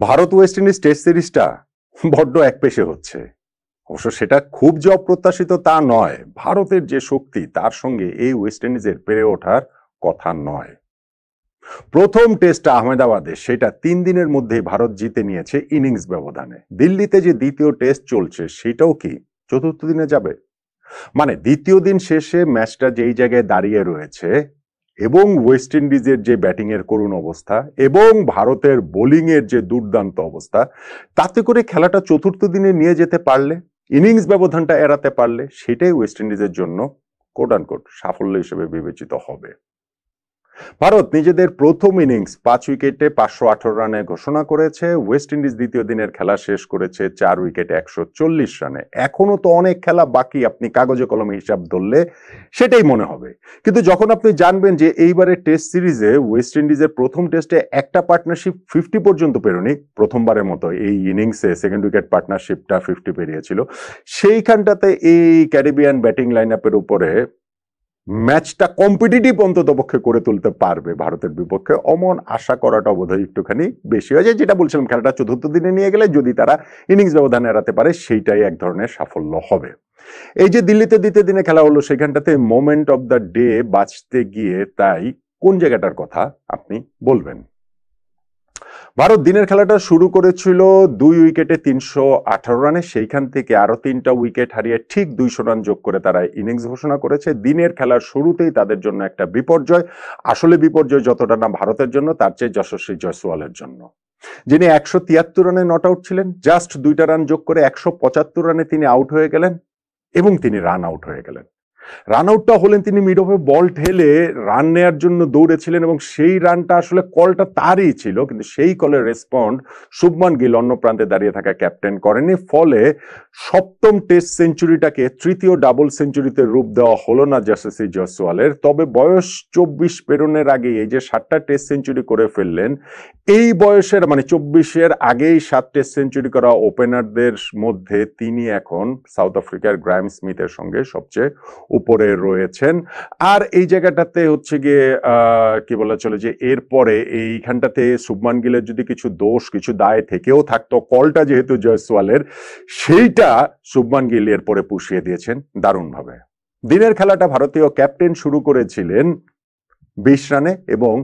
Bharat West Indies test সিরিজটা বড্ড একপেশে হচ্ছে। অবশ্য সেটা খুব যে অপ্রত্যাশিত তা নয়। ভারতের যে শক্তি তার সঙ্গে এই ওয়েস্ট ইন্ডিজের পেরে ওঠার কথা নয়। প্রথম টেস্টটা আহমেদাবাদে, সেটা 3 দিনের মধ্যেই ভারত জিতে নিয়েছে ইনিংস ব্যবধানে। দিল্লিতে যে দ্বিতীয় টেস্ট চলছে সেটাও কি চতুর্থ দিনে যাবে? মানে দ্বিতীয় দিন শেষে ম্যাচটা যেই জায়গায় দাঁড়িয়ে রয়েছে এবং ওয়েস্ট ইন্ডিজের যে ব্যাটিং এর করুণ অবস্থা এবং ভারতের বোলিং এর যে দুর্দান্ত অবস্থা, তাতে করে খেলাটা চতুর্থ দিনে নিয়ে যেতে পারলে, ইনিংস ব্যবধানটা এড়াতে পারলে, সেটাই ওয়েস্ট ইন্ডিজের জন্য কোট আনকোট সাফল্য হিসেবে বিবেচিত হবে। ভারত নিজেদের প্রথম ইনিংস 5 উইকেটে 518 রানে ঘোষণা করেছে। ওয়েস্ট ইন্ডিজ দ্বিতীয় দিনের খেলা শেষ করেছে 4 উইকেটে 140 রানে। এখনো তো অনেক খেলা বাকি, আপনি কাগজে কলমে হিসাব ধরলে সেটাই মনে হবে। কিন্তু যখন আপনি জানবেন যে এইবারের টেস্ট সিরিজে ওয়েস্ট ইন্ডিজের প্রথম টেস্টে একটা পার্টনারশিপ 50 পর্যন্ত পেরোনি, প্রথমবারের মতো এই ইনিংসে সেকেন্ড উইকেট পার্টনারশিপটা 50 পেরিয়েছিল, সেইখানটাতে এই ক্যারিবিয়ান ব্যাটিং লাইন আপের উপরে ম্যাচটা কম্পিটিটিভ অন্তত পক্ষে করে তুলতে পারবে ভারতের বিপক্ষে, অমন আশা করাটা বোধহয় একটুখানি বেশি হয়ে যায়। যেটা বলছিলাম, খেলাটা চতুর্থ দিনে নিয়ে গেলে যদি তারা ইনিংস ব্যবধান এড়াতে পারে সেইটাই এক ধরনের সাফল্য হবে। এই যে দিল্লিতে দ্বিতীয় দিনে খেলা হলো, সেখানটাতে মোমেন্ট অফ দ্য ডে বাঁচতে গিয়ে তাই কোন জায়গাটার কথা আপনি বলবেন? ভারত দিনের খেলাটা শুরু করেছিল 2 উইকেটে 318 রানে, সেইখান থেকে আরো 3টা উইকেট হারিয়ে ঠিক 200 রান যোগ করে তারা ইনিংস ঘোষণা করেছে। দিনের খেলার শুরুতেই তাদের জন্য একটা বিপর্যয়, আসলে বিপর্যয় যতটা না ভারতের জন্য, তার চেয়ে যশস্বী জয়সওয়ালের জন্য, যিনি 173 রানে নট আউট ছিলেন। জাস্ট 2টা রান যোগ করে 175 রানে তিনি আউট হয়ে গেলেন এবং তিনি রান আউট হয়ে গেলেন। রান আউটটা হলেন তিনি মিড অফে বল ঠেলে রান নেয়ার জন্য দৌড়েছিলেন এবং সেই রানটা আসলে কলটা তারই ছিল, কিন্তু সেই কলের রেসপন্ড শুভমান গিল অন্য প্রান্তে দাঁড়িয়ে থাকা ক্যাপ্টেন করেনি। ফলে সপ্তম টেস্ট সেঞ্চুরিটাকে তৃতীয় ডাবল সেঞ্চুরিতে রূপ দেওয়া হলো না যশস্বী জয়সওয়ালের। তবে বয়স 24 পেরোনের আগে এই যে 7টা টেস্ট সেঞ্চুরি করে ফেললেন, এই বয়সের মানে 24-এর আগেই 7 টেস্ট সেঞ্চুরি করা ওপেনারদের মধ্যে তিনি এখন সাউথ আফ্রিকার গ্রাইম স্মিথের সঙ্গে সবচেয়ে উপরে রয়েছেন। আর এই জায়গাটাতে হচ্ছে গিয়ে কি বলা চলে যে এরপরে এইখানটাতে শুভমান গিলের যদি কিছু দোষ কিছু দায় থেকেও থাকতো, কলটা যেহেতু জয়সওয়ালের, সেইটা শুভমান গিল এরপরে পুষিয়ে দিয়েছেন দারুণভাবে। দিনের খেলাটা ভারতীয় ক্যাপ্টেন শুরু করেছিলেন 20 রানে এবং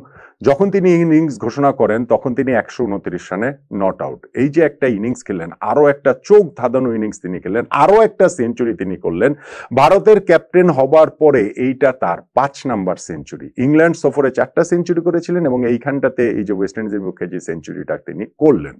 যখন তিনি ইনিংস ঘোষণা করেন তখন তিনি 129 রানে নট আউট। এই যে একটা ইনিংস খেললেন, আরো একটা চোখ ধাঁধানো ইনিংস তিনি খেললেন, আরো একটা সেঞ্চুরি তিনি করলেন। ভারতের ক্যাপ্টেন হবার পরে এইটা তার 5 নাম্বার সেঞ্চুরি। ইংল্যান্ড সফরে 4টা সেঞ্চুরি করেছিলেন এবং এইখানটাতে এই যে ওয়েস্ট ইন্ডিজের বিপক্ষে যে সেঞ্চুরিটা তিনি করলেন,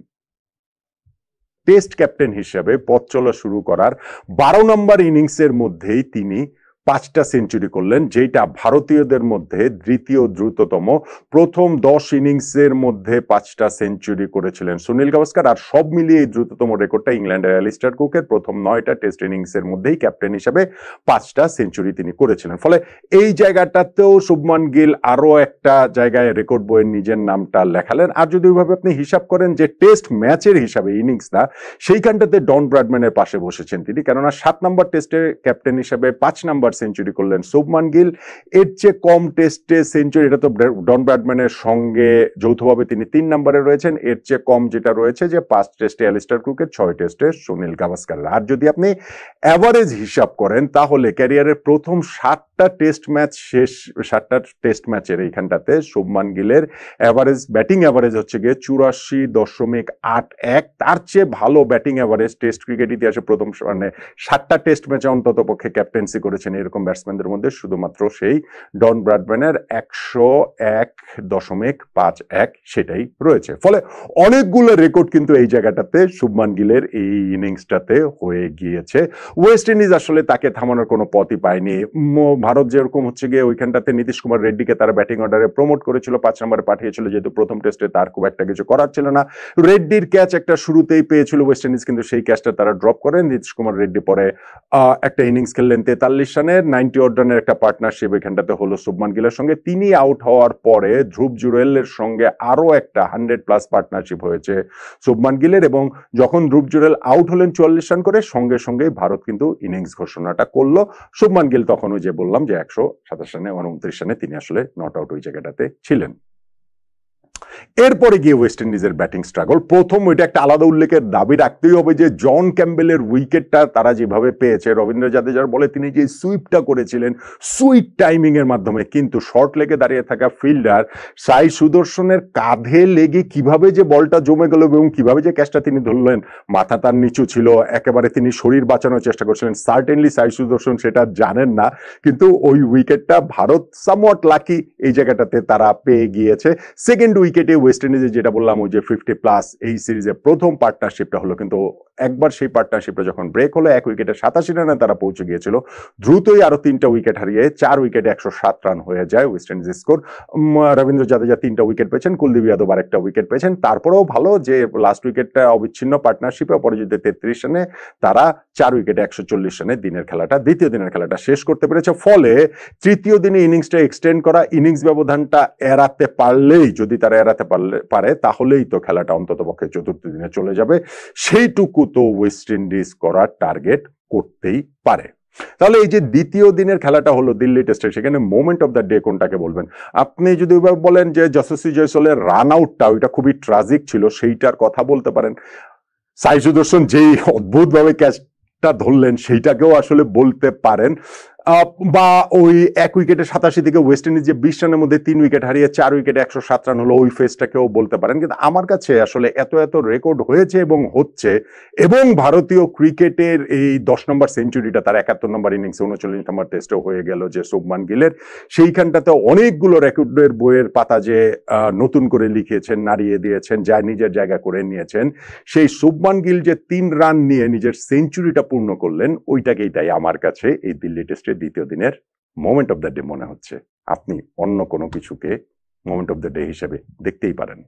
টেস্ট ক্যাপ্টেন হিসেবে পথ চলা শুরু করার 12 নম্বর ইনিংসের মধ্যেই তিনি 5টা সেঞ্চুরি করলেন, যেটা ভারতীয়দের মধ্যে দ্বিতীয় দ্রুততম। প্রথম 10 ইনিংসের মধ্যে 5টা সেঞ্চুরি করেছিলেন সুনীল গাভাস্কার, আর সব মিলিয়ে এই দ্রুততম রেকর্ডটা ইংল্যান্ডের অ্যালিস্টার কুকের। প্রথম 9টা টেস্ট ইনিংসের মধ্যেই ক্যাপ্টেন হিসেবে 5টা সেঞ্চুরি তিনি করেছিলেন। ফলে এই জায়গাটাতেও শুভমান গিল আরো একটা জায়গায় রেকর্ড বইয়ের নিজের নামটা লেখালেন। আর যদি ওইভাবে আপনি হিসাব করেন যে টেস্ট ম্যাচের হিসাবে ইনিংস না, সেইখানটাতে ডন ব্র্যাডম্যানের পাশে বসেছেন তিনি, কেননা 7 নম্বর টেস্টে ক্যাপ্টেন হিসেবে 5 নম্বর সেঞ্চুরি করলেন শুভমান গিল। এর চেয়ে কম টেস্টে সেঞ্চুরি, এটা তো ডন ব্র্যাডম্যানের সঙ্গে যৌথভাবে তিনি 3 নম্বরে রয়েছেন। এর চেয়ে কম যেটা রয়েছে যে 5 টেস্টে অ্যালিস্টার কুকের, 6 টেস্টে সুনীল গাভাস্কার। আর যদি আপনি অ্যাভারেজ হিসাব করেন তাহলে ক্যারিয়ারের প্রথম 7টা টেস্ট ম্যাচ শেষ, 7টা টেস্ট ম্যাচের এইখানটাতে শুভমান গিলের অ্যাভারেজ, ব্যাটিং অ্যাভারেজ হচ্ছে গিয়ে 84.81। তার চেয়ে ভালো ব্যাটিং অ্যাভারেজ টেস্ট ক্রিকেট ইতিহাসে প্রথম মানে 7টা টেস্ট ম্যাচে অন্তত পক্ষে ক্যাপ্টেন্সি করেছেন এরকম ব্যাটসম্যানদের মধ্যে শুধুমাত্র সেই ডন ব্র্যাডম্যানের 101.51 সেটাই রয়েছে। ফলে অনেকগুলো রেকর্ড কিন্তু এই জায়গাটাতে শুভমান গিলের এই ইনিংসটাতে হয়ে গিয়েছে। ওয়েস্ট ইন্ডিজ আসলে তাকে থামানোর কোনো পথই পায়নি। ভারত যেরকম হচ্ছে গিয়ে ওইখানটাতে নীতিশ কুমার রেড্ডিকে তারা ব্যাটিং অর্ডারে প্রমোট করেছিল, 5 নম্বরে পাঠিয়েছিল, যেহেতু প্রথম টেস্টে তার খুব একটা কিছু করার ছিল না। রেড্ডির ক্যাচ একটা শুরুতেই পেয়েছিল ওয়েস্ট ইন্ডিজ, কিন্তু সেই ক্যাচটা তারা ড্রপ করেন। নীতিশ কুমার রেড্ডি পরে একটা ইনিংস খেললেন 43 রানের, 90 ওভার রানের একটা পার্টনারশিপ এখানটাতে হলো শুভমান গিলের সঙ্গে। তিনি আউট হওয়ার পরে ধ্রুব জুরেলের সঙ্গে আরো একটা 100+ পার্টনারশিপ হয়েছে শুভমান গিলের, এবং যখন ধ্রুব জুরেল আউট হলেন 44 রান করে, সঙ্গে সঙ্গে ভারত কিন্তু ইনিংস ঘোষণাটা করলো। শুভমান গিল তখন ওই যে বললাম যে 127 রানে 29 রানে তিনি আসলে নট আউট ওই জায়গাটাতে ছিলেন। এরপরে গিয়ে ওয়েস্ট ইন্ডিজের ব্যাটিং স্ট্রাগল। প্রথম ওইটা একটা আলাদা উল্লেখের দাবি রাখতেই হবে যে জন ক্যাম্বেলের উইকেটটা তারা যেভাবে পেয়েছে, রবীন্দ্র জাদেজার বলে তিনি যে সুইপটা করেছিলেন সুইট টাইমিং এর মাধ্যমে, কিন্তু শর্ট লেগে দাঁড়িয়ে থাকা ফিল্ডার সাই সুদর্শনের কাঁধে লেগে কিভাবে যে বলটা জমে গেল এবং কিভাবে যে ক্যাচটা তিনি ধরলেন, মাথা তার নিচু ছিল, একেবারে তিনি শরীর বাঁচানোর চেষ্টা করছিলেন। সার্টেনলি সাই সুদর্শন সেটা জানেন না, কিন্তু ওই উইকেটটা ভারত সামওয়াট লাকি এই জায়গাটাতে তারা পেয়ে গিয়েছে। সেকেন্ড উইকেটে ওয়েস্ট ইন্ডিজে যেটা বললাম ওই যে 50+ এই সিরিজে প্রথম পার্টনারশিপটা হলো, কিন্তু একবার সেই পার্টনারশিপটা যখন ব্রেক হলো, 1 উইকেটে 87 রানে তারা পৌঁছে গিয়েছিল, দ্রুতই আরো 3টা উইকেট হারিয়ে 4 উইকেটে 107 রান হয়ে যায় West Indies score. Rabindra Jadeja 3টা উইকেট পেয়েছেন, কুলদীপ যাদব আরেকটা উইকেট পেয়েছেন। তারপরেও ভালো যে লাস্ট উইকেটটা অবিচ্ছিন্ন পার্টনারশিপে অপরাজিত 33 রানে তারা 4 উইকেটে 140 রানে দিনের খেলাটা, দ্বিতীয় দিনের খেলাটা শেষ করতে পেরেছে। ফলে তৃতীয় দিনে ইনিংসটা এক্সটেন্ড করা, ইনিংস ব্যবধানটা এড়াতে পারলেই, যদি তারা এড়াতে পারে তাহলেই তো খেলাটা অন্তত পক্ষে চতুর্থ দিনে চলে যাবে। সেইটুকু তো ওয়েস্ট ইন্ডিজ করার টার্গেট করতেই পারে। তাহলে এই যে দ্বিতীয় দিনের খেলাটা হলো দিল্লি টেস্টে, সেখানে মোমেন্ট অফ দ্য ডে কোনটাকে বলবেন? আপনি যদি বলেন যে যশস্বী জয়সওয়ালের রান আউটটা ওইটা খুবই ট্রাজিক ছিল, সেইটার কথা বলতে পারেন। সাই সুদর্শন যেই অদ্ভুতভাবে ক্যাচটা ধরলেন সেইটাকেও আসলে বলতে পারেন। বা ওই 1 উইকেটে 87 থেকে ওয়েস্ট ইন্ডিজ যে 20 রানের মধ্যে 3 উইকেট হারিয়ে 4 উইকেটে 107 রান হলো, ওই ফেসটাকেও বলতে পারেন। কিন্তু আমার কাছে আসলে এত রেকর্ড হয়েছে এবং হচ্ছে, এবং ভারতীয় ক্রিকেটের এই 10 নম্বর সেঞ্চুরিটা তার 71 নম্বর ইনিংসে 39 নম্বর টেস্টে হয়ে গেল যে শুভমান গিলের, সেইখানটাতে অনেকগুলো রেকর্ডের বইয়ের পাতা যে নতুন করে লিখিয়েছেন, নাড়িয়ে দিয়েছেন, যা নিজের জায়গা করে নিয়েছেন। সেই শুভমান গিল যে 3 রান নিয়ে নিজের সেঞ্চুরিটা পূর্ণ করলেন, ওইটাকেই তাই আমার কাছে এই দিল্লি টেস্টের দ্বিতীয় দিনের মোমেন্ট অফ দ্য ডে মনে হচ্ছে। আপনি অন্য কোনো কিছুকে মোমেন্ট অফ দ্য ডে হিসেবে দেখতেই পারেন।